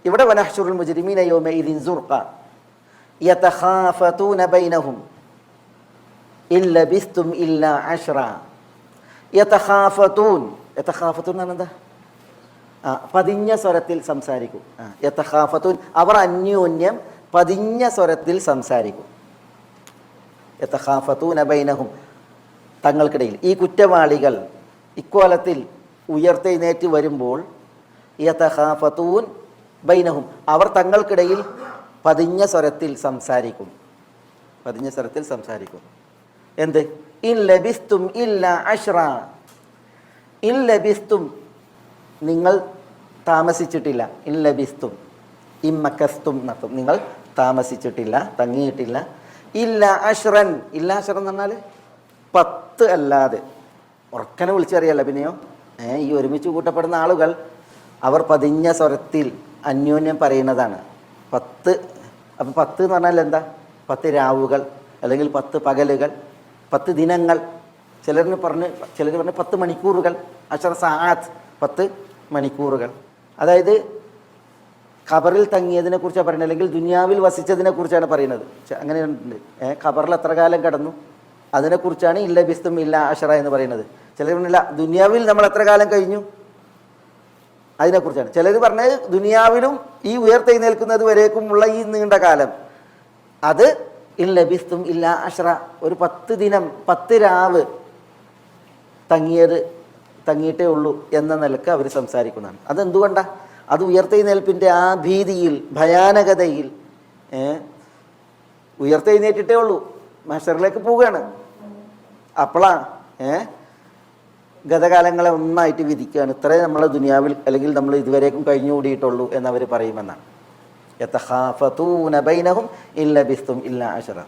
ഇവിടെ വനഹ്ശുറുൽ മുജ്രിമീന യൗമഇദിൻ സുർഖ യതഖാഫതൂന ബൈനഹും ഇൻ ലബിസ്തും ഇല്ലാ അശ്റ. യതഖാഫതൂൻ യതഖാഫതൂൻ എന്താ? പതിഞ്ഞ സ്വരത്തിൽ സംസാരിക്കും. യതഖാഫതൂൻ അവർ അന്യോന്യം പതിഞ്ഞ സ്വരത്തിൽ സംസാരിക്കും. യതഖാഫതൂന ബൈനഹും തങ്ങൾക്കിടയിൽ. ഈ കുറ്റവാളികൾ ഇക്കോലത്തിൽ ഉയർത്തെഴുന്നേറ്റ് വരുമ്പോൾ യതഖാഫതൂൻ ബൈനഹും അവർ തങ്ങൾക്കിടയിൽ പതിഞ്ഞ സ്വരത്തിൽ സംസാരിക്കും. പതിഞ്ഞ സ്വരത്തിൽ സംസാരിക്കും. എന്ത്? ഇൻ ലബിസ്തും ഇല്ലാ അശ്റ. ഇൻ ലബിസ്തും നിങ്ങൾ താമസിച്ചിട്ടില്ല. ഇൻ ലബിസ്തും ഇമ്മക്കസ്തും എന്നർത്ഥം. നിങ്ങൾ താമസിച്ചിട്ടില്ല, തങ്ങിയിട്ടില്ല. ഇല്ല അശ്റൻ. ഇല്ല അശ്റൻ എന്ന് പറഞ്ഞാൽ 10 അല്ലാതെ. ഉറക്കനെ വിളിച്ചറിയല്ല. പിന്നെയോ ഈ ഒരുമിച്ച് കൂട്ടപ്പെടുന്ന ആളുകൾ അവർ പതിഞ്ഞ സ്വരത്തിൽ അന്യോന്യം പറയുന്നതാണ് 10. അപ്പം 10 എന്ന് പറഞ്ഞാൽ എന്താ? 10 രാവുകൾ അല്ലെങ്കിൽ 10 പകലുകൾ, 10 ദിനങ്ങൾ. ചിലർ പറഞ്ഞ് 10 മണിക്കൂറുകൾ. അശ്റ സആത്ത് 10 മണിക്കൂറുകൾ. അതായത് ഖബറിൽ തങ്ങിയതിനെ കുറിച്ചാണ് പറയുന്നത്, അല്ലെങ്കിൽ ദുനിയാവിൽ വസിച്ചതിനെ കുറിച്ചാണ് പറയുന്നത്. അങ്ങനെയുണ്ട്. ഖബറിൽ എത്ര കാലം കടന്നു അതിനെക്കുറിച്ചാണ് ഇല്ല ബിസ്തും ഇല്ല അശ്റ എന്ന് പറയുന്നത്. ചിലർ പറഞ്ഞില്ല ദുനിയാവിൽ നമ്മൾ എത്ര കാലം കഴിഞ്ഞു അതിനെക്കുറിച്ചാണ്. ചിലർ പറഞ്ഞത് ദുനിയാവിലും ഈ ഉയർത്തെഴുന്നേൽക്കുന്നത് വരേക്കുമുള്ള ഈ നീണ്ട കാലം, അത് ഇല്ല ബിസ്തും ഇല്ല അശ്റ, ഒരു 10 ദിനം 10 രാവ് തങ്ങിയിട്ടേ ഉള്ളൂ എന്ന നിലക്ക് അവർ സംസാരിക്കുന്നതാണ്. അതെന്തുകൊണ്ടാണ്? അത് ഉയർത്തെഴുന്നേൽപ്പിൻ്റെ ആ ഭീതിയിൽ, ഭയാനകതയിൽ. ഉയർത്തെഴുന്നേറ്റിട്ടേ ഉള്ളൂ, മഹ്ശറിലേക്ക് പോവുകയാണ്. അപ്പോഴാണ് ഗതകാലങ്ങളെ ഒന്നായിട്ട് വിധിക്കുകയാണ്. ഇത്രയും നമ്മൾ ദുനിയാവിൽ അല്ലെങ്കിൽ നമ്മൾ ഇതുവരേക്കും കഴിഞ്ഞുകൂടിയിട്ടുള്ളൂ എന്നവർ പറയുമെന്നാണ്. യതഖാഫതൂന ബൈനഹും ഇൻ ലബിസ്തും ഇല്ലാ അശ്റ.